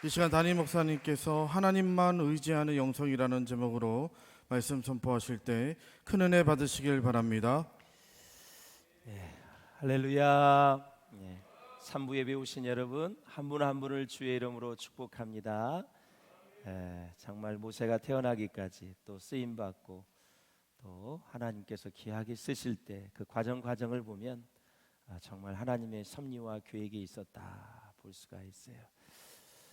이 시간 담임 목사님께서 하나님만 의지하는 영성이라는 제목으로 말씀 선포하실 때 큰 은혜 받으시길 바랍니다. 할렐루야. 3부 예배 오신 여러분 한 분 한 분을 주의 이름으로 축복합니다. 정말 모세가 태어나기까지 또 쓰임 받고 또 하나님께서 귀하게 쓰실 때 그 과정을 보면 정말 하나님의 섭리와 계획이 있었다 볼 수가 있어요.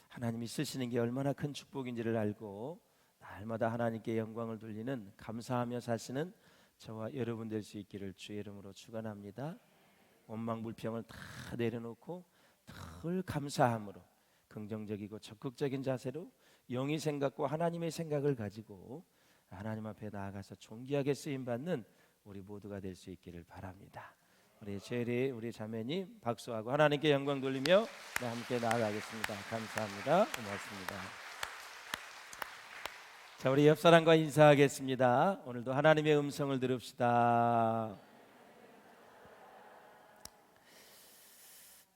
하나님이 쓰시는 게 얼마나 큰 축복인지를 알고 날마다 하나님께 영광을 돌리는 감사하며 사시는 저와 여러분 될 수 있기를 주의 이름으로 축원합니다. 원망 불평을 다 내려놓고 늘 감사함으로 긍정적이고 적극적인 자세로 영의 생각과 하나님의 생각을 가지고 하나님 앞에 나아가서 존귀하게 쓰임 받는 우리 모두가 될 수 있기를 바랍니다. 우리 제리 우리 자매님 박수하고 하나님께 영광 돌리며 함께 나아가겠습니다. 감사합니다. 고맙습니다. 자, 우리 옆 사람과 인사하겠습니다. 오늘도 하나님의 음성을 들읍시다.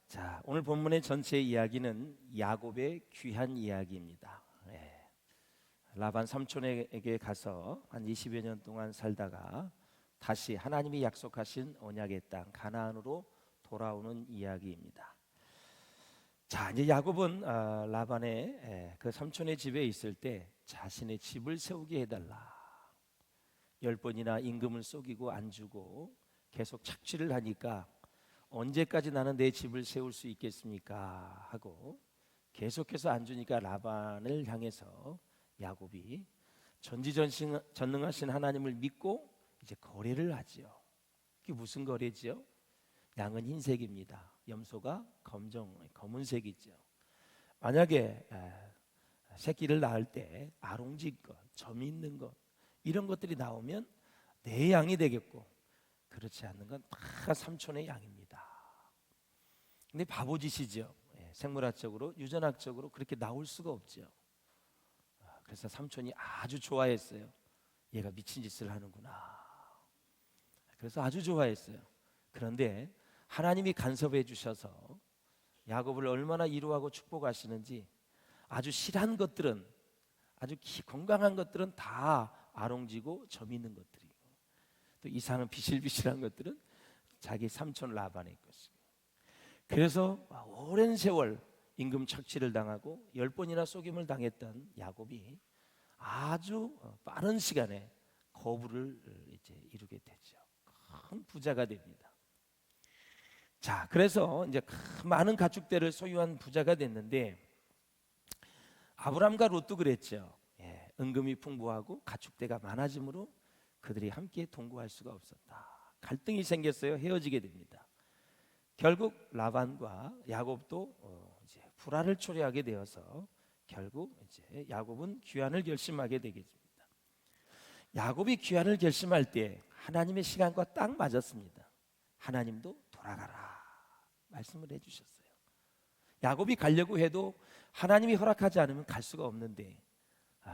자, 오늘 본문의 전체 이야기는 야곱의 귀한 이야기입니다. 라반 삼촌에게 가서 한 20여 년 동안 살다가 다시 하나님이 약속하신 언약의 땅 가나안으로 돌아오는 이야기입니다. 자, 이제 야곱은 라반의 그 삼촌의 집에 있을 때 자신의 집을 세우게 해달라. 10번이나 임금을 속이고 안 주고 계속 착취를 하니까 언제까지 나는 내 집을 세울 수 있겠습니까? 하고 계속해서 안 주니까 라반을 향해서 야곱이 전지전능하신 하나님을 믿고 이제 거래를 하지요. 그게 무슨 거래지요? 양은 흰색입니다. 염소가 검은색이죠. 만약에 새끼를 낳을 때 아롱진 것, 점이 있는 것 이런 것들이 나오면 내 양이 되겠고 그렇지 않는 건 다 삼촌의 양입니다. 근데 바보짓이죠. 생물학적으로 유전학적으로 그렇게 나올 수가 없죠. 그래서 삼촌이 아주 좋아했어요. 얘가 미친 짓을 하는구나. 그래서 아주 좋아했어요. 그런데 하나님이 간섭해 주셔서 야곱을 얼마나 이루하고 축복하시는지 아주 실한 것들은 아주 건강한 것들은 다 아롱지고 점 있는 것들이고 또 이상한 비실비실한 것들은 자기 삼촌 라반의 것이고 그래서 오랜 세월 임금 착취를 당하고 10번이나 속임을 당했던 야곱이 아주 빠른 시간에 거부를 이제 이루게 되죠. 큰 부자가 됩니다. 자, 그래서 이제 많은 가축대를 소유한 부자가 됐는데 아브람과 롯도 그랬죠. 은금이 풍부하고 가축대가 많아지므로 그들이 함께 동거할 수가 없었다. 갈등이 생겼어요. 헤어지게 됩니다. 결국 라반과 야곱도 이제 불화를 초래하게 되어서 결국 이제 야곱은 귀환을 결심하게 되겠습니다. 야곱이 귀환을 결심할 때 하나님의 시간과 딱 맞았습니다. 하나님도 돌아가라 말씀을 해주셨어요. 야곱이 가려고 해도 하나님이 허락하지 않으면 갈 수가 없는데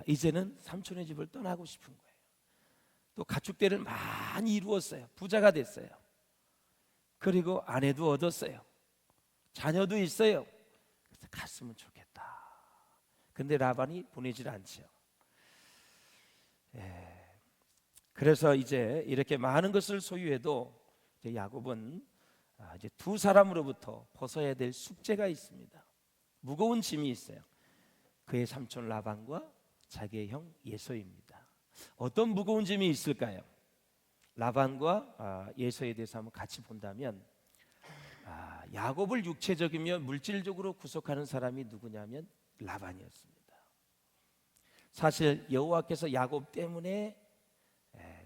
이제는 삼촌의 집을 떠나고 싶은 거예요. 또 가축대를 많이 이루었어요. 부자가 됐어요. 그리고 아내도 얻었어요. 자녀도 있어요. 그래서 갔으면 좋겠다. 근데 라반이 보내질 않죠. 그래서 이제 이렇게 많은 것을 소유해도 이제 야곱은 이제 두 사람으로부터 벗어야 될 숙제가 있습니다. 무거운 짐이 있어요. 그의 삼촌 라반과 자기의 형 예서입니다. 어떤 무거운 짐이 있을까요? 라반과 예서에 대해서 한번 같이 본다면 야곱을 육체적이며 물질적으로 구속하는 사람이 누구냐면 라반이었습니다. 사실 여호와께서 야곱 때문에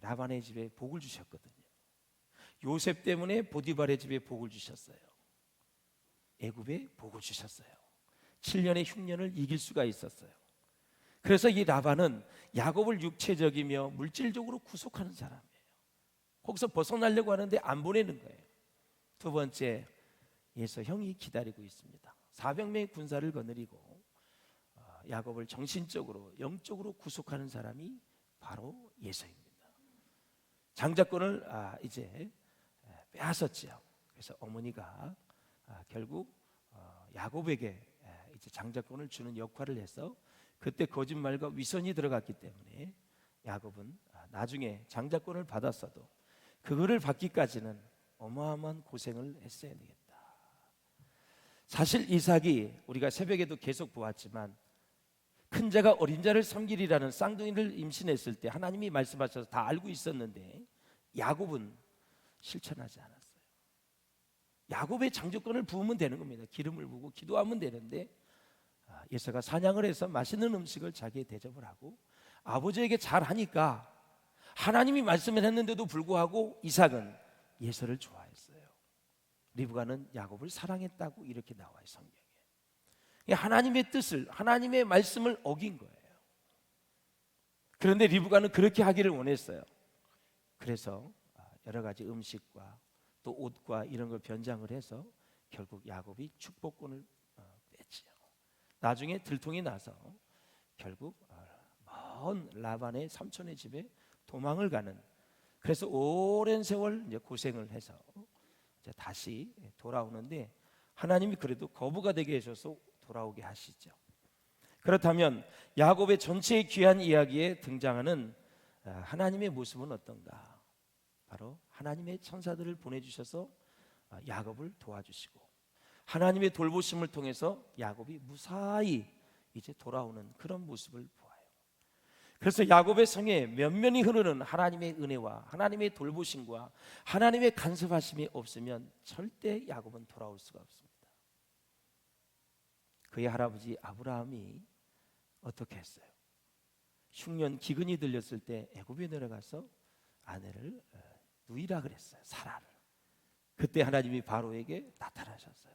라반의 집에 복을 주셨거든요. 요셉 때문에 보디발의 집에 복을 주셨어요. 애굽에 복을 주셨어요. 7년의 흉년을 이길 수가 있었어요. 그래서 이 라반은 야곱을 육체적이며 물질적으로 구속하는 사람이에요. 거기서 벗어나려고 하는데 안 보내는 거예요. 두 번째, 예서 형이 기다리고 있습니다. 400명의 군사를 거느리고 야곱을 정신적으로 영적으로 구속하는 사람이 바로 예서입니다. 장자권을 이제 빼앗았지요. 그래서 어머니가 결국 야곱에게 이제 장자권을 주는 역할을 해서 그때 거짓말과 위선이 들어갔기 때문에 야곱은 나중에 장자권을 받았어도 그거를 받기까지는 어마어마한 고생을 했어야 되겠다. 사실 이삭이 우리가 새벽에도 계속 보았지만 큰 자가 어린 자를 섬기리라는 쌍둥이를 임신했을 때 하나님이 말씀하셔서 다 알고 있었는데 야곱은 실천하지 않았어요. 야곱의 장자권을 부으면 되는 겁니다. 기름을 부고 기도하면 되는데 예서가 사냥을 해서 맛있는 음식을 자기의 대접을 하고 아버지에게 잘하니까 하나님이 말씀을 했는데도 불구하고 이삭은 예서를 좋아했어요. 리브가는 야곱을 사랑했다고 이렇게 나와요, 성경에. 하나님의 뜻을, 하나님의 말씀을 어긴 거예요. 그런데 리브가는 그렇게 하기를 원했어요. 그래서 여러 가지 음식과 또 옷과 이런 걸 변장을 해서 결국 야곱이 축복권을 뺐지요. 나중에 들통이 나서 결국 먼 라반의 삼촌의 집에 도망을 가는, 그래서 오랜 세월 이제 고생을 해서 이제 다시 돌아오는데 하나님이 그래도 거부가 되게 해줘서 돌아오게 하시죠. 그렇다면 야곱의 전체의 귀한 이야기에 등장하는 하나님의 모습은 어떤가? 바로 하나님의 천사들을 보내주셔서 야곱을 도와주시고 하나님의 돌보심을 통해서 야곱이 무사히 이제 돌아오는 그런 모습을 보아요. 그래서 야곱의 성에 면면이 흐르는 하나님의 은혜와 하나님의 돌보심과 하나님의 간섭하심이 없으면 절대 야곱은 돌아올 수가 없습니다. 그의 할아버지 아브라함이 어떻게 했어요? 흉년 기근이 들렸을 때 애굽에 내려가서 아내를 누이라 그랬어요. 사라를. 그때 하나님이 바로에게 나타나셨어요.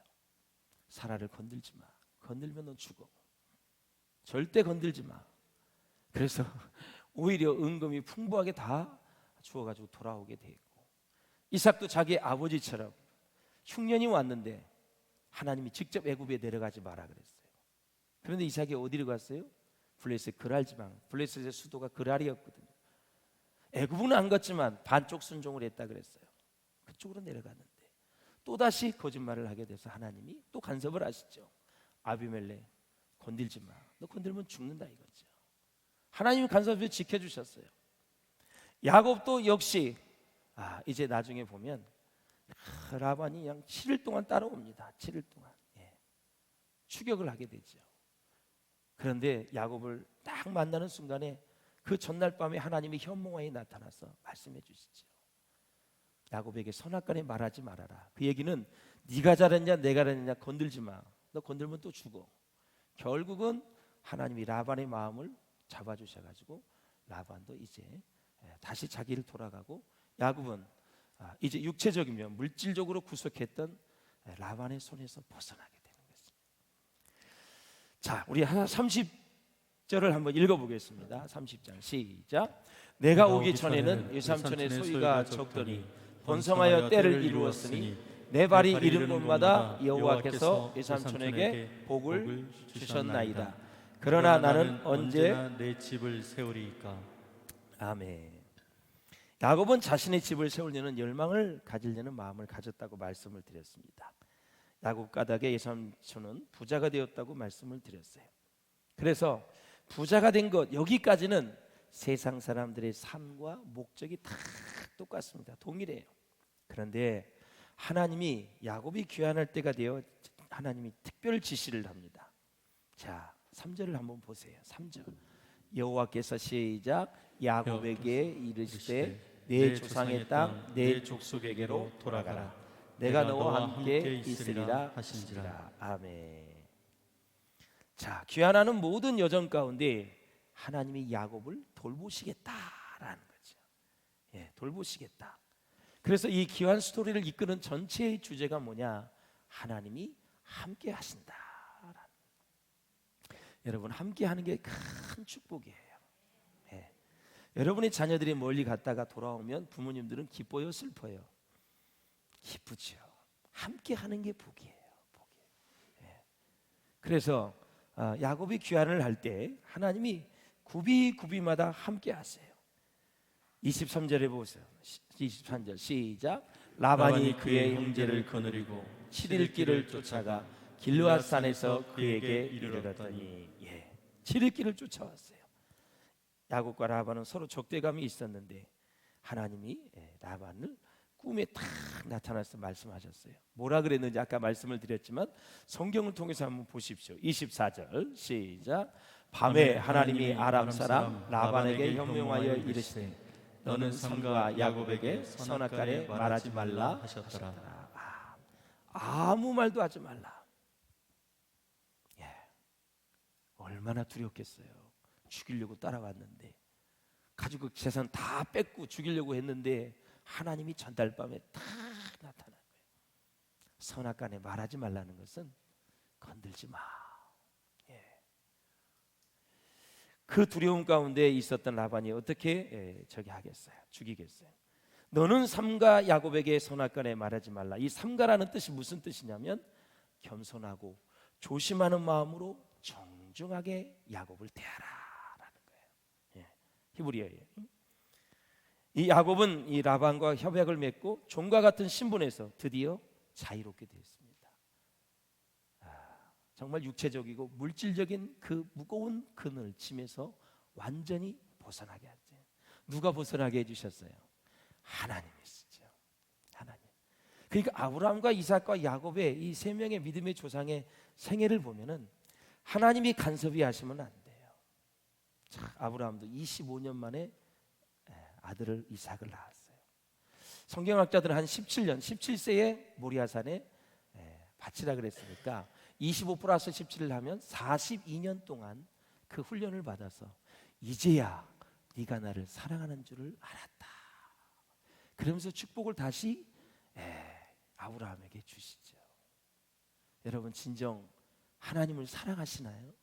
사라를 건들지 마. 건들면 넌 죽어. 절대 건들지 마. 그래서 오히려 은금이 풍부하게 다 주어가지고 돌아오게 됐고, 이삭도 자기 아버지처럼 흉년이 왔는데 하나님이 직접 애굽에 내려가지 마라 그랬어요. 그런데 이삭이 어디로 갔어요? 블레셋 그랄 지방, 블레셋의 수도가 그랄이었거든요. 애굽은 안 갔지만 반쪽 순종을 했다 그랬어요. 그쪽으로 내려갔는데 또다시 거짓말을 하게 돼서 하나님이 또 간섭을 하시죠. 아비멜렉 건들지 마. 너 건들면 죽는다 이거죠. 하나님이 간섭을 지켜주셨어요. 야곱도 역시 이제 나중에 보면 라반이 그냥 7일 동안 따라옵니다. 7일 동안 추격을 하게 되죠. 그런데 야곱을 딱 만나는 순간에 그 전날 밤에 하나님이 현몽하에 나타나서 말씀해 주시죠. 야곱에게 선악간에 말하지 말아라. 그 얘기는 네가 잘했냐 내가 잘했냐 건들지 마. 너 건들면 또 죽어. 결국은 하나님이 라반의 마음을 잡아주셔가지고 라반도 이제 다시 자기를 돌아가고 야곱은 이제 육체적이면 물질적으로 구속했던 라반의 손에서 벗어나게 되는 것입니다. 자, 우리 30절을 한번 읽어보겠습니다. 30장 시작. 내가 오기 전에는 유삼촌의 소유가 적더니 번성하여 때를 이루었으니 내 발이 이른 곳마다 여호와께서 유삼촌에게 복을 주셨나이다. 그러나 나는 언제 내 집을 세우리이까. 아멘. 야곱은 자신의 집을 세우려는 열망을 가지려는 마음을 가졌다고 말씀을 드렸습니다. 야곱 까닭에 유삼촌은 부자가 되었다고 말씀을 드렸어요. 그래서 부자가 된 것 여기까지는 세상 사람들의 삶과 목적이 다 똑같습니다. 동일해요. 그런데 하나님이 야곱이 귀환할 때가 되어 하나님이 특별 지시를 합니다. 자, 3절을 한번 보세요. 3절. 여호와께서 시작. 야곱에게 이르시되 내 조상의 땅 내 족속에게로 돌아가라. 내가 너와 함께 있으리라 하시니라. 아멘. 자, 귀환하는 모든 여정 가운데 하나님이 야곱을 돌보시겠다라는 거죠. 돌보시겠다. 그래서 이 귀환 스토리를 이끄는 전체의 주제가 뭐냐? 하나님이 함께 하신다. 여러분, 함께 하는 게 큰 축복이에요. 여러분의 자녀들이 멀리 갔다가 돌아오면 부모님들은 기뻐요, 슬퍼요? 기쁘죠. 함께 하는 게 복이에요. 그래서 야곱이 귀환을 할 때 하나님이 굽이마다 함께 하세요. 23절에 보세요. 23절 시작. 라반이 그의 형제를 거느리고 7일 길을 쫓아가 길르앗 산에서 그에게 이르렀더니 지름길을 쫓아왔어요. 야곱과 라반은 서로 적대감이 있었는데 하나님이 라반을 꿈에 탁 나타나서 말씀하셨어요. 뭐라 그랬는지 아까 말씀을 드렸지만 성경을 통해서 한번 보십시오. 24절 시작. 밤에 하나님이 아람 사람 라반에게 현명하여 이르시되 너는 삼가 야곱에게 선악간에 말하지 말라 하셨더라. 아무 말도 하지 말라. 얼마나 두렵겠어요. 죽이려고 따라왔는데 가지고 재산 다 뺏고 죽이려고 했는데 하나님이 전달밤에 딱 나타난 거예요. 선악간에 말하지 말라는 것은 건들지 마. 그 두려움 가운데 있었던 라반이 어떻게 저기 하겠어요? 죽이겠어요? 너는 삼가 야곱에게 선악간에 말하지 말라. 이 삼가라는 뜻이 무슨 뜻이냐면 겸손하고 조심하는 마음으로 정중하게 야곱을 대하라라는 거예요. 히브리어예요. 이 야곱은 이 라반과 협약을 맺고 종과 같은 신분에서 드디어 자유롭게 되었습니다. 정말 육체적이고 물질적인 그 무거운 그늘 짐에서 완전히 벗어나게 하죠. 누가 벗어나게 해주셨어요? 하나님이시죠. 하나님. 그러니까 아브라함과 이삭과 야곱의 이 세 명의 믿음의 조상의 생애를 보면은 하나님이 간섭이 하시면 안 돼요. 자, 아브라함도 25년 만에 아들을 이삭을 낳았어요. 성경학자들은 한 17세에 모리아산에 바치라 그랬으니까 25 플러스 17을 하면 42년 동안 그 훈련을 받아서 이제야 네가 나를 사랑하는 줄을 알았다. 그러면서 축복을 다시 아브라함에게 주시죠. 여러분 진정 하나님을 사랑하시나요?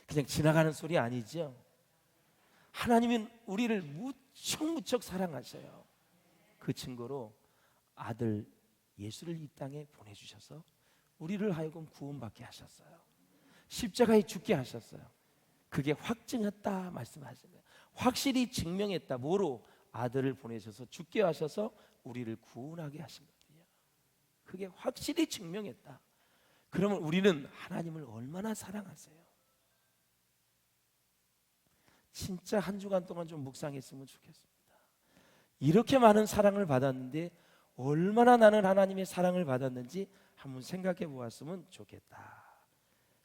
그냥 지나가는 소리 아니죠? 하나님은 우리를 무척 사랑하셔요. 그 증거로 아들 예수를 이 땅에 보내주셔서 우리를 하여금 구원받게 하셨어요. 십자가에 죽게 하셨어요. 그게 확증했다 말씀하신 거예요. 확실히 증명했다. 뭐로? 아들을 보내셔서 죽게 하셔서 우리를 구원하게 하신 거예요. 그게 확실히 증명했다. 그러면 우리는 하나님을 얼마나 사랑하세요? 진짜 한 주간 동안 좀 묵상했으면 좋겠습니다. 이렇게 많은 사랑을 받았는데 얼마나 나는 하나님의 사랑을 받았는지 한번 생각해 보았으면 좋겠다.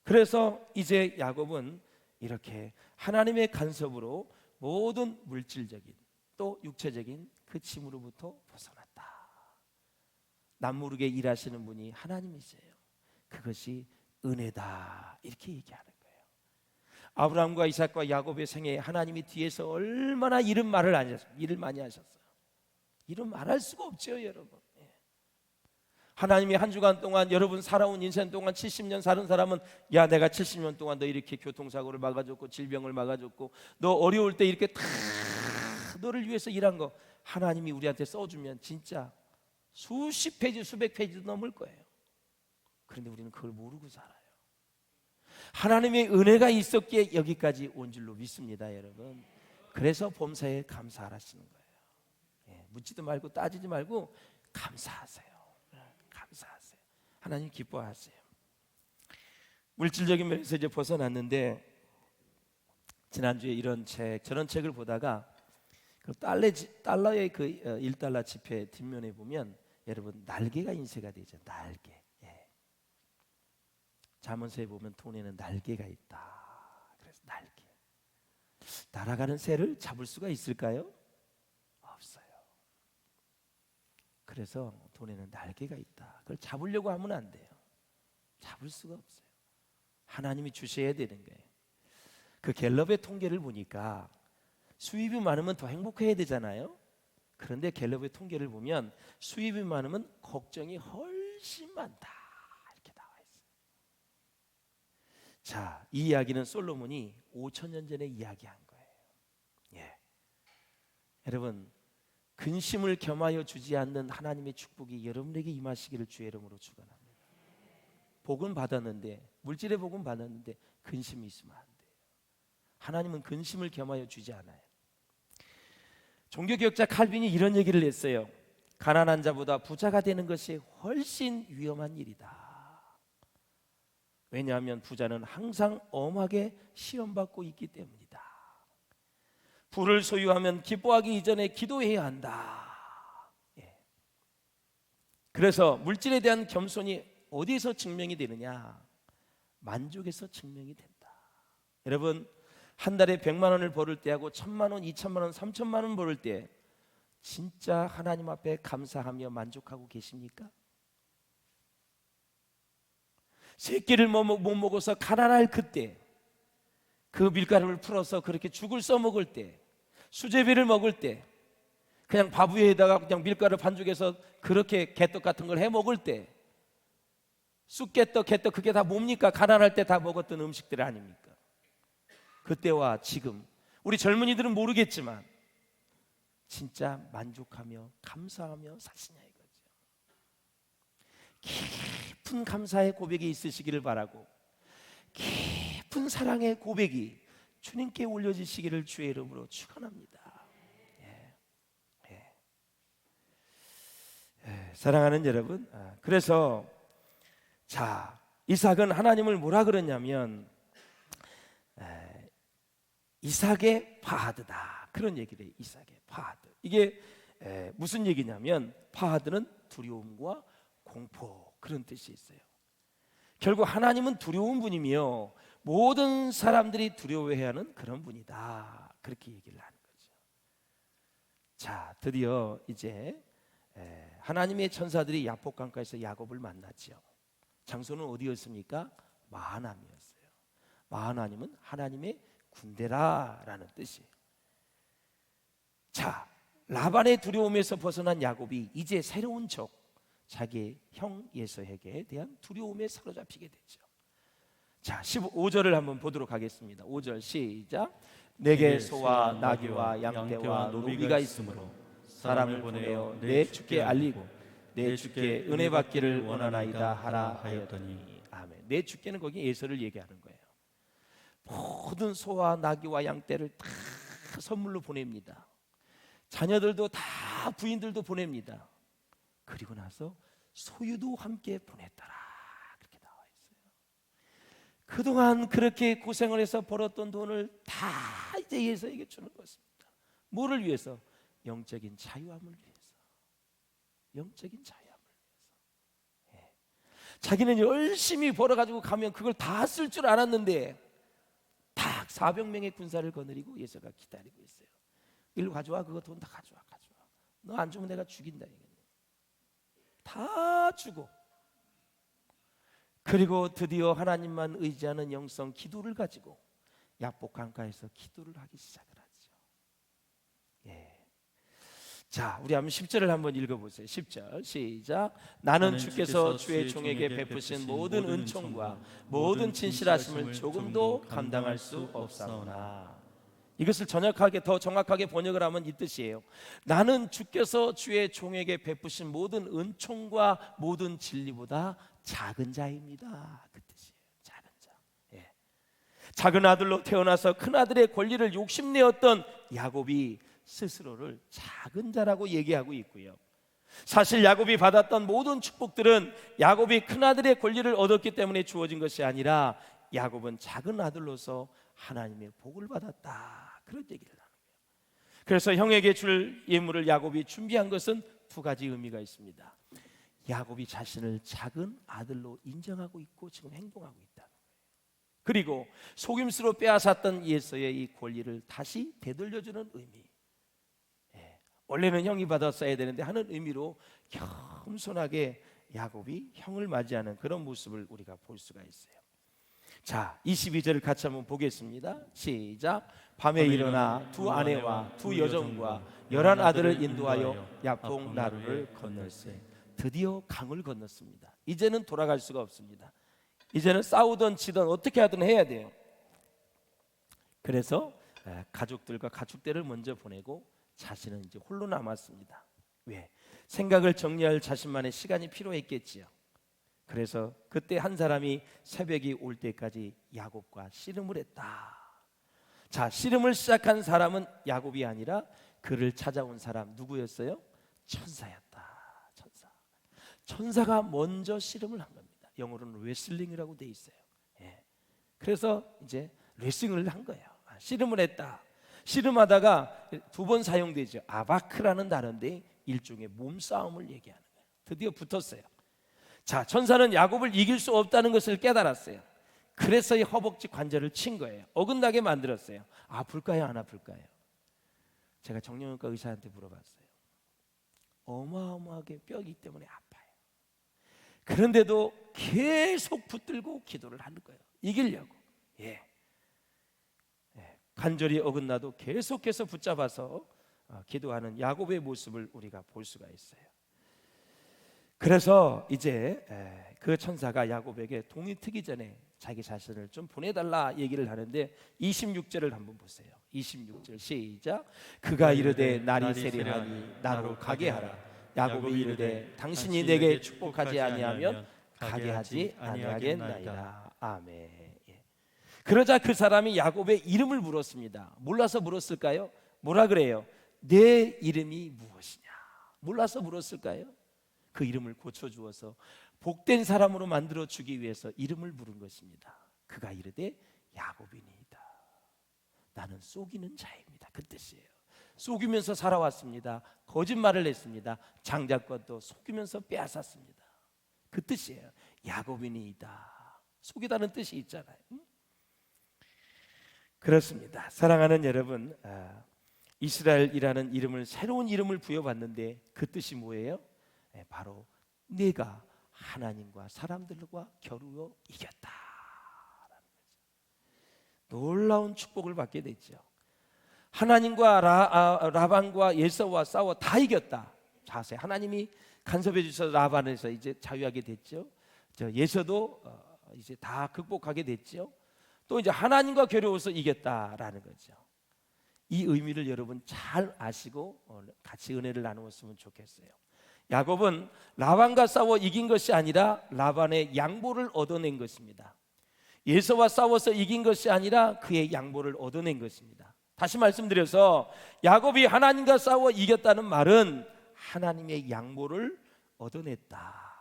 그래서 이제 야곱은 이렇게 하나님의 간섭으로 모든 물질적인 또 육체적인 그 짐으로부터 벗어났다. 남모르게 일하시는 분이 하나님이세요. 그것이 은혜다 이렇게 얘기하는 거예요. 아브라함과 이삭과 야곱의 생애에 하나님이 뒤에서 얼마나 이런 말을 일을 많이 하셨어요. 이런 말할 수가 없죠, 여러분. 하나님이 한 주간 동안 여러분 살아온 인생 동안 70년 사는 사람은 야 내가 70년 동안 너 이렇게 교통사고를 막아줬고 질병을 막아줬고 너 어려울 때 이렇게 다 너를 위해서 일한 거 하나님이 우리한테 써주면 진짜 수십 페이지 수백 페이지도 넘을 거예요. 그런데 우리는 그걸 모르고 살아요. 하나님의 은혜가 있었기에 여기까지 온 줄로 믿습니다, 여러분. 그래서 범사에 감사하시는 거예요. 묻지도 말고 따지지 말고 감사하세요. 감사하세요. 하나님 기뻐하세요. 물질적인 면에서 이제 벗어났는데 지난주에 저런 책을 보다가 그 달러의 그 1달러 지폐 뒷면에 보면 여러분 날개가 인쇄가 되죠. 날개. 잠언서에 보면 돈에는 날개가 있다. 그래서 날개. 날아가는 새를 잡을 수가 있을까요? 없어요. 그래서 돈에는 날개가 있다. 그걸 잡으려고 하면 안 돼요. 잡을 수가 없어요. 하나님이 주셔야 되는 거예요. 그 갤럽의 통계를 보니까 수입이 많으면 더 행복해야 되잖아요. 그런데 갤럽의 통계를 보면 수입이 많으면 걱정이 훨씬 많다. 이렇게 나와 있어요. 자, 이 이야기는 솔로몬이 5,000년 전에 이야기한 거예요. 여러분 근심을 겸하여 주지 않는 하나님의 축복이 여러분에게 임하시기를 주의 이름으로 축원합니다. 복은 받았는데 물질의 복은 받았는데 근심이 있으면 안 돼요. 하나님은 근심을 겸하여 주지 않아요. 종교개혁자 칼빈이 이런 얘기를 했어요. 가난한 자보다 부자가 되는 것이 훨씬 위험한 일이다. 왜냐하면 부자는 항상 엄하게 시험받고 있기 때문이다. 부를 소유하면 기뻐하기 이전에 기도해야 한다. 예. 그래서 물질에 대한 겸손이 어디서 증명이 되느냐? 만족에서 증명이 된다. 여러분, 한 달에 100만 원을 벌을 때하고 1000만 원, 2000만 원, 3000만 원 벌을 때 진짜 하나님 앞에 감사하며 만족하고 계십니까? 세 끼를 못 먹어서 가난할 그때, 그 밀가루를 풀어서 그렇게 죽을 써먹을 때, 수제비를 먹을 때, 그냥 밥 위에다가 그냥 밀가루 반죽해서 그렇게 개떡 같은 걸 해 먹을 때, 쑥개떡, 개떡, 그게 다 뭡니까? 가난할 때 다 먹었던 음식들 아닙니까? 그때와 지금 우리 젊은이들은 모르겠지만 진짜 만족하며 감사하며 사시냐 이거죠. 깊은 감사의 고백이 있으시기를 바라고, 깊은 사랑의 고백이 주님께 올려지시기를 주의 이름으로 축원합니다. 사랑하는 여러분, 그래서 자, 이삭은 하나님을 뭐라 그러냐면 이삭의 파하드다, 그런 얘기를 해요. 이삭의 파하드. 이게 무슨 얘기냐면, 파하드는 두려움과 공포, 그런 뜻이 있어요. 결국 하나님은 두려운 분이며 모든 사람들이 두려워해야 하는 그런 분이다, 그렇게 얘기를 하는 거죠. 자, 드디어 이제 하나님의 천사들이 야복 강가에서 야곱을 만났죠. 장소는 어디였습니까? 마하나임이었어요. 마하나임은 하나님의 군대라라는 뜻이에요. 자, 라반의 두려움에서 벗어난 야곱이 이제 새로운 적, 자기의 형 예서에게 대한 두려움에 사로잡히게 되죠. 자, 15절을 한번 보도록 하겠습니다. 5절 시작. 내게 소와 나귀와 양떼와 노비가 있으므로 사람을 보내어 내 주께 알리고 내 주께 은혜 받기를 원하나이다 하라 하였더니. 아멘. 내 주께는 거기 예서를 얘기하는 거예요. 모든 소와 나귀와 양떼를 다 선물로 보냅니다. 자녀들도 다, 부인들도 보냅니다. 그리고 나서 소유도 함께 보냈더라, 그렇게 나와 있어요. 그동안 그렇게 고생을 해서 벌었던 돈을 다 이제 예서에게 주는 것입니다. 뭐를 위해서? 영적인 자유함을 위해서. 영적인 자유함을 위해서. 자기는 열심히 벌어가지고 가면 그걸 다 쓸 줄 알았는데 딱 400명의 군사를 거느리고 예서가 기다리고 있어요. 일로 가져와, 그거 돈 다 가져와. 너 안 주면 내가 죽인다. 다 주고, 그리고 드디어 하나님만 의지하는 영성 기도를 가지고 야복 강가에서 기도를 하기 시작을 하죠. 자, 우리 한번 10절을 한번 읽어보세요. 10절 시작. 나는 주께서 주의 종에게 베푸신 모든 은총과 모든 진실하심을 조금도 감당할 수 없사오나. 이것을 더 정확하게 번역을 하면 이 뜻이에요. 나는 주께서 주의 종에게 베푸신 모든 은총과 모든 진리보다 작은 자입니다, 그 뜻이에요. 작은 자. 작은 아들로 태어나서 큰 아들의 권리를 욕심내었던 야곱이 스스로를 작은 자라고 얘기하고 있고요. 사실 야곱이 받았던 모든 축복들은 야곱이 큰 아들의 권리를 얻었기 때문에 주어진 것이 아니라 야곱은 작은 아들로서 하나님의 복을 받았다, 그런 얘기를 하는 거예요. 그래서 형에게 줄 예물을 야곱이 준비한 것은 두 가지 의미가 있습니다. 야곱이 자신을 작은 아들로 인정하고 있고 지금 행동하고 있다. 그리고 속임수로 빼앗았던 예서의 이 권리를 다시 되돌려주는 의미. 원래는 형이 받았어야 되는데 하는 의미로 겸손하게 야곱이 형을 맞이하는 그런 모습을 우리가 볼 수가 있어요. 자, 22절을 같이 한번 보겠습니다. 시작. 밤에 일어나 두 아내와 두 여종과 11 아들을 인도하여 야복 나루를 건널세. 드디어 강을 건넜습니다. 이제는 돌아갈 수가 없습니다. 이제는 싸우던 치던 어떻게 하든 해야 돼요. 그래서 가족들과 가축대를 먼저 보내고 자신은 이제 홀로 남았습니다. 왜? 생각을 정리할 자신만의 시간이 필요했겠지요. 그래서 그때 한 사람이 새벽이 올 때까지 야곱과 씨름을 했다. 자, 씨름을 시작한 사람은 야곱이 아니라 그를 찾아온 사람 누구였어요? 천사였다. 천사가 먼저 씨름을 한 겁니다. 영어로는 레슬링이라고 돼 있어요. 예. 그래서 이제 레슬링을 한 거예요. 씨름을 했다. 씨름하다가 두 번 사용되죠. 아바크라는 단어인데 일종의 몸싸움을 얘기하는 거예요. 드디어 붙었어요. 자, 천사는 야곱을 이길 수 없다는 것을 깨달았어요. 그래서 이 허벅지 관절을 친 거예요. 어긋나게 만들었어요. 아플까요, 안 아플까요? 제가 정형외과 의사한테 물어봤어요. 어마어마하게 뼈이기 때문에 아파요. 그런데도 계속 붙들고 기도를 하는 거예요. 이기려고. 예. 관절이 어긋나도 계속해서 붙잡아서 기도하는 야곱의 모습을 우리가 볼 수가 있어요. 그래서 이제 그 천사가 야곱에게 동이 트기 전에 자기 자신을 좀 보내달라 얘기를 하는데 26절을 한번 보세요. 26절 시작. 그가 이르되 날이 세려하니 나로 가게 하라. 야곱이 이르되 당신이 내게 축복하지 아니하면 가게 하지 아니하겠나이다. 아멘. 그러자 그 사람이 야곱의 이름을 물었습니다. 몰라서 물었을까요? 뭐라 그래요? 내 이름이 무엇이냐? 몰라서 물었을까요? 그 이름을 고쳐주어서 복된 사람으로 만들어주기 위해서 이름을 부른 것입니다. 그가 이르되 야곱이니이다. 나는 속이는 자입니다. 그 뜻이에요. 속이면서 살아왔습니다. 거짓말을 했습니다. 장자권도 속이면서 빼앗았습니다. 그 뜻이에요. 야곱이니이다. 속이다는 뜻이 있잖아요. 그렇습니다. 사랑하는 여러분, 이스라엘이라는 이름을 새로운 이름을 부여받는데 그 뜻이 뭐예요? 바로 내가 하나님과 사람들과 겨루어 이겼다. 놀라운 축복을 받게 됐죠. 하나님과 라반과 에서와 싸워 다 이겼다. 자세 하나님이 간섭해 주셔서 라반에서 이제 자유하게 됐죠. 에서도 이제 다 극복하게 됐죠. 또 이제 하나님과 겨루어서 이겼다라는 거죠. 이 의미를 여러분 잘 아시고 같이 은혜를 나누었으면 좋겠어요. 야곱은 라반과 싸워 이긴 것이 아니라 라반의 양보를 얻어낸 것입니다. 에서와 싸워서 이긴 것이 아니라 그의 양보를 얻어낸 것입니다. 다시 말씀드려서 야곱이 하나님과 싸워 이겼다는 말은 하나님의 양보를 얻어냈다.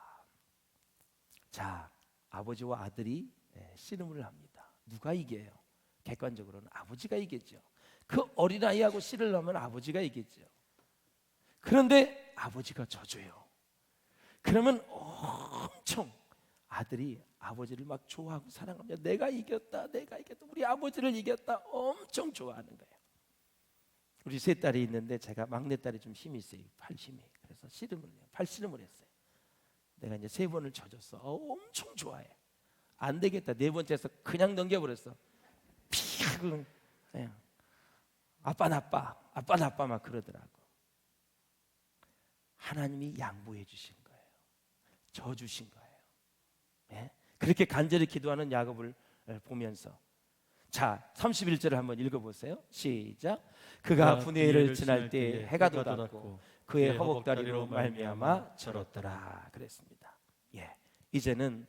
자, 아버지와 아들이 씨름을 합니다. 누가 이겨요? 객관적으로는 아버지가 이겼죠. 그 어린아이하고 씨를 하면 아버지가 이겼죠. 그런데 아버지가 져줘요. 그러면 엄청 아들이 아버지를 막 좋아하고 사랑하며 내가 이겼다, 내가 이겼다, 우리 아버지를 이겼다 엄청 좋아하는 거예요. 우리 세 딸이 있는데 제가 막내딸이 좀 힘이 있어요. 팔힘이. 그래서 팔씨름을 했어요. 내가 이제 3번을 져줬어. 엄청 좋아해. 안 되겠다. 4번째에서 그냥 넘겨버렸어. 피하고 그냥 아빠 나빠 막 그러더라고. 하나님이 양보해 주신 거예요. 져 주신 거예요. 예? 그렇게 간절히 기도하는 야곱을 보면서 자 31절을 한번 읽어보세요. 시작. 그가 분회를 지날 때 해가 돋았고 그의 허벅다리로 말미암아 절었더라 그랬습니다. 예, 이제는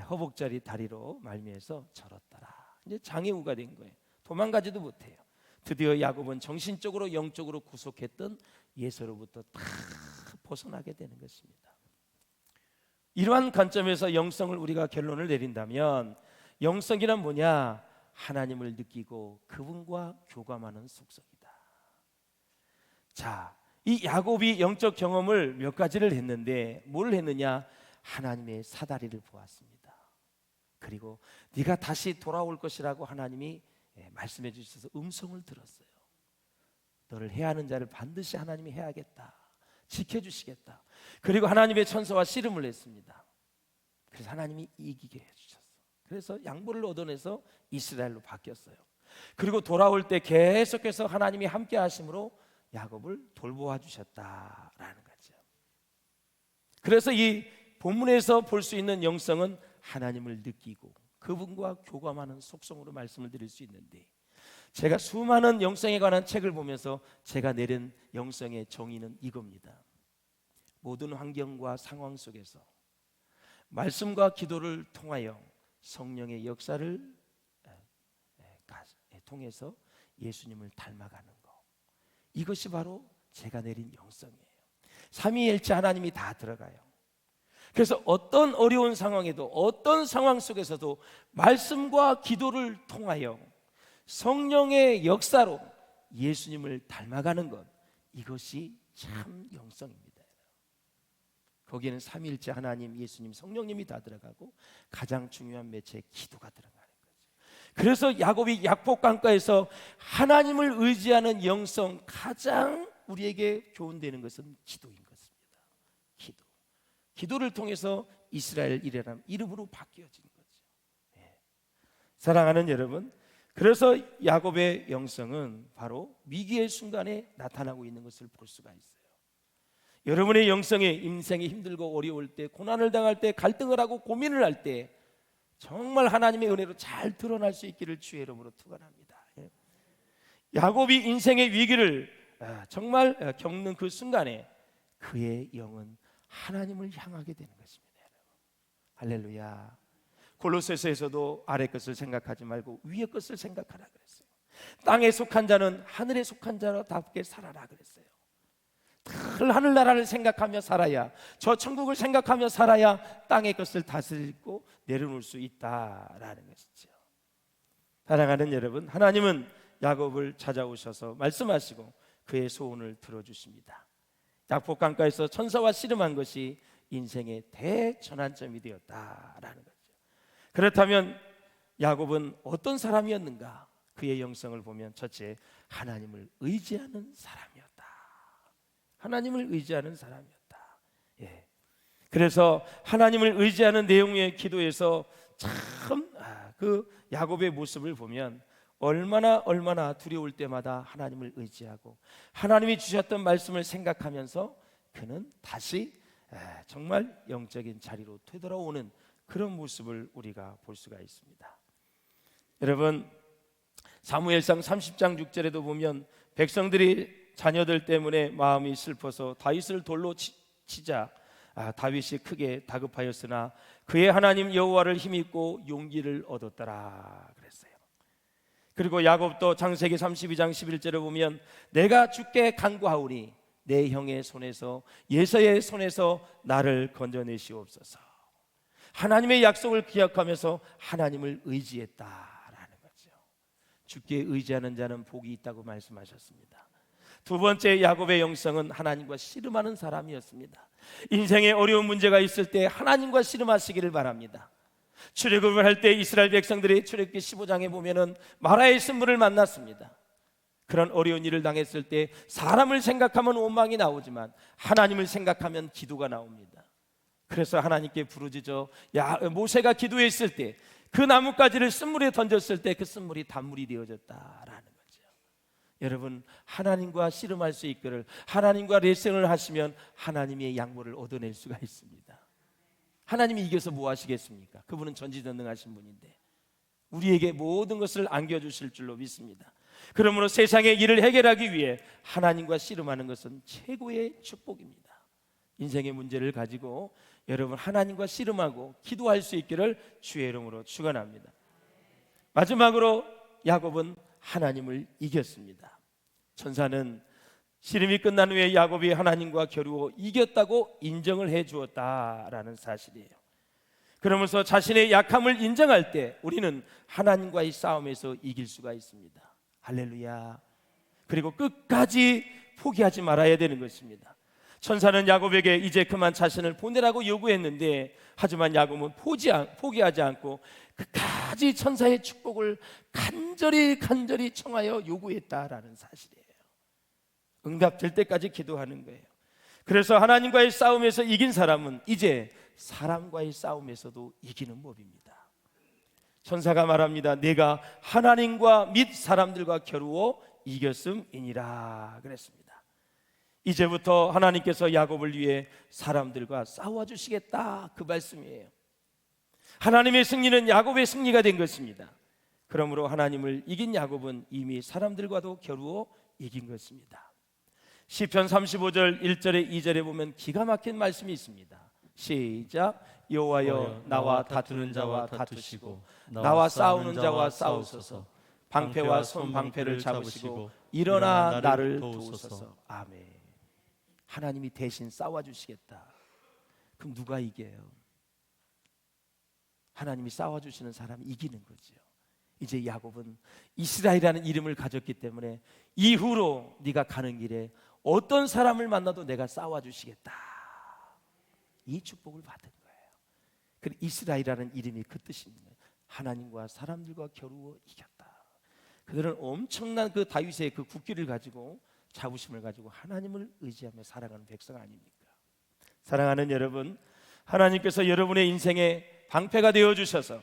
허벅다리 다리로 말미에서 절었더라. 이제 장애우가 된 거예요. 도망가지도 못해요. 드디어 야곱은 정신적으로 영적으로 구속했던 예서로부터 다 벗어나게 되는 것입니다. 이러한 관점에서 영성을 우리가 결론을 내린다면 영성이란 뭐냐? 하나님을 느끼고 그분과 교감하는 속성이다. 자, 이 야곱이 영적 경험을 몇 가지를 했는데 뭘 했느냐? 하나님의 사다리를 보았습니다. 그리고 네가 다시 돌아올 것이라고 하나님이 말씀해 주셔서 음성을 들었어요. 너를 해하는 자를 반드시 하나님이 해야겠다. 지켜주시겠다. 그리고 하나님의 천사와 씨름을 했습니다. 그래서 하나님이 이기게 해주셨어. 그래서 양보를 얻어내서 이스라엘로 바뀌었어요. 그리고 돌아올 때 계속해서 하나님이 함께 하심으로 야곱을 돌보아 주셨다라는 거죠. 그래서 이 본문에서 볼 수 있는 영성은 하나님을 느끼고 그분과 교감하는 속성으로 말씀을 드릴 수 있는데 제가 수많은 영성에 관한 책을 보면서 제가 내린 영성의 정의는 이겁니다. 모든 환경과 상황 속에서 말씀과 기도를 통하여 성령의 역사를 통해서 예수님을 닮아가는 것, 이것이 바로 제가 내린 영성이에요. 삼위일체 하나님이 다 들어가요. 그래서 어떤 어려운 상황에도, 어떤 상황 속에서도 말씀과 기도를 통하여 성령의 역사로 예수님을 닮아가는 것, 이것이 참 영성입니다. 거기에는 삼위일체 하나님, 예수님, 성령님이 다 들어가고 가장 중요한 매체 기도가 들어가는 거죠. 그래서 야곱이 약복강가에서 하나님을 의지하는 영성, 가장 우리에게 교훈되는 것은 기도인 것입니다. 기도를 통해서 이스라엘이라는 이름으로 바뀌어진 거죠. 사랑하는 여러분, 그래서 야곱의 영성은 바로 위기의 순간에 나타나고 있는 것을 볼 수가 있어요. 여러분의 영성에 인생이 힘들고 어려울 때, 고난을 당할 때, 갈등을 하고 고민을 할 때 정말 하나님의 은혜로 잘 드러날 수 있기를 주의 이름으로 축원합니다. 야곱이 인생의 위기를 정말 겪는 그 순간에 그의 영은 하나님을 향하게 되는 것입니다. 할렐루야. 골로새서에서도 아래 것을 생각하지 말고 위의 것을 생각하라 그랬어요. 땅에 속한 자는 하늘에 속한 자답게 살아라 그랬어요. 늘 하늘나라를 생각하며 살아야, 저 천국을 생각하며 살아야 땅의 것을 다스리고 내려놓을 수 있다라는 것이죠. 사랑하는 여러분, 하나님은 야곱을 찾아오셔서 말씀하시고 그의 소원을 들어주십니다. 약복강가에서 천사와 씨름한 것이 인생의 대전환점이 되었다라는 거죠. 그렇다면 야곱은 어떤 사람이었는가? 그의 영성을 보면 첫째, 하나님을 의지하는 사람이었다. 하나님을 의지하는 사람이었다. 그래서 하나님을 의지하는 내용의 기도에서 참 그 야곱의 모습을 보면 얼마나 두려울 때마다 하나님을 의지하고 하나님이 주셨던 말씀을 생각하면서 그는 다시 정말 영적인 자리로 되돌아오는 그런 모습을 우리가 볼 수가 있습니다. 여러분, 사무엘상 30장 6절에도 보면 백성들이 자녀들 때문에 마음이 슬퍼서 다윗을 돌로 치자 다윗이 크게 다급하였으나 그의 하나님 여호와를 힘입고 용기를 얻었더라 그랬어요. 그리고 야곱도 창세기 32장 11절에 보면 내가 주께 간구하오니 내 형의 손에서 예서의 손에서 나를 건져내시옵소서. 하나님의 약속을 기억하면서 하나님을 의지했다라는 거죠. 주께 의지하는 자는 복이 있다고 말씀하셨습니다. 두 번째, 야곱의 영성은 하나님과 씨름하는 사람이었습니다. 인생에 어려운 문제가 있을 때 하나님과 씨름하시기를 바랍니다. 출애굽을 할 때 이스라엘 백성들이 출애굽기 15장에 보면은 마라의 쓴물을 만났습니다. 그런 어려운 일을 당했을 때 사람을 생각하면 원망이 나오지만 하나님을 생각하면 기도가 나옵니다. 그래서 하나님께 부르짖어 모세가 기도했을 때 그 나뭇가지를 쓴물에 던졌을 때 그 쓴물이 단물이 되어졌다라는 거죠. 여러분, 하나님과 씨름할 수 있기를, 하나님과 레슨을 하시면 하나님의 양보를 얻어낼 수가 있습니다. 하나님이 이겨서 뭐 하시겠습니까? 그분은 전지전능하신 분인데 우리에게 모든 것을 안겨주실 줄로 믿습니다. 그러므로 세상의 일을 해결하기 위해 하나님과 씨름하는 것은 최고의 축복입니다. 인생의 문제를 가지고 여러분 하나님과 씨름하고 기도할 수 있기를 주의 이름으로 축원합니다. 마지막으로 야곱은 하나님을 이겼습니다. 천사는 씨름이 끝난 후에 야곱이 하나님과 겨루어 이겼다고 인정을 해 주었다라는 사실이에요. 그러면서 자신의 약함을 인정할 때 우리는 하나님과의 싸움에서 이길 수가 있습니다. 할렐루야. 그리고 끝까지 포기하지 말아야 되는 것입니다. 천사는 야곱에게 이제 그만 자신을 보내라고 요구했는데 하지만 야곱은 포기하지 않고 끝까지 천사의 축복을 간절히 청하여 요구했다라는 사실이에요. 응답될 때까지 기도하는 거예요. 그래서 하나님과의 싸움에서 이긴 사람은 이제 사람과의 싸움에서도 이기는 법입니다. 천사가 말합니다. 내가 하나님과 및 사람들과 겨루어 이겼음이니라 그랬습니다. 이제부터 하나님께서 야곱을 위해 사람들과 싸워주시겠다, 그 말씀이에요. 하나님의 승리는 야곱의 승리가 된 것입니다. 그러므로 하나님을 이긴 야곱은 이미 사람들과도 겨루어 이긴 것입니다. 시편 35절 1절에 2절에 보면 기가 막힌 말씀이 있습니다. 시작. 여호와여 나와 다투는 자와 다투시고 나와 싸우는 자와 싸우소서. 방패와 손방패를 잡으시고 일어나 나를 도우소서. 아멘. 하나님이 대신 싸워주시겠다. 그럼 누가 이겨요? 하나님이 싸워주시는 사람이 이기는 거죠. 이제 야곱은 이스라엘이라는 이름을 가졌기 때문에 이후로 네가 가는 길에 어떤 사람을 만나도 내가 싸워주시겠다, 이 축복을 받은 거예요. 그 이스라엘이라는 이름이 그 뜻입니다. 하나님과 사람들과 겨루어 이겼다. 그들은 엄청난 그 다윗의 그 국기를 가지고, 자부심을 가지고 하나님을 의지하며 살아가는 백성 아닙니까? 사랑하는 여러분, 하나님께서 여러분의 인생에 방패가 되어주셔서,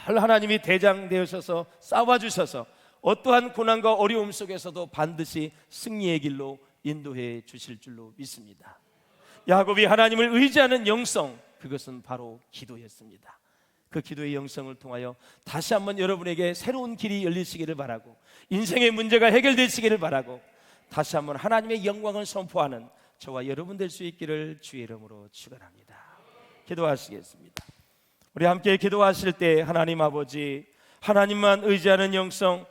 늘 하나님이 대장 되어셔서 싸워주셔서 어떠한 고난과 어려움 속에서도 반드시 승리의 길로 인도해 주실 줄로 믿습니다. 야곱이 하나님을 의지하는 영성, 그것은 바로 기도였습니다. 그 기도의 영성을 통하여 다시 한번 여러분에게 새로운 길이 열리시기를 바라고, 인생의 문제가 해결되시기를 바라고, 다시 한번 하나님의 영광을 선포하는 저와 여러분 될 수 있기를 주의 이름으로 축원합니다. 기도하시겠습니다. 우리 함께 기도하실 때 하나님 아버지, 하나님만 의지하는 영성,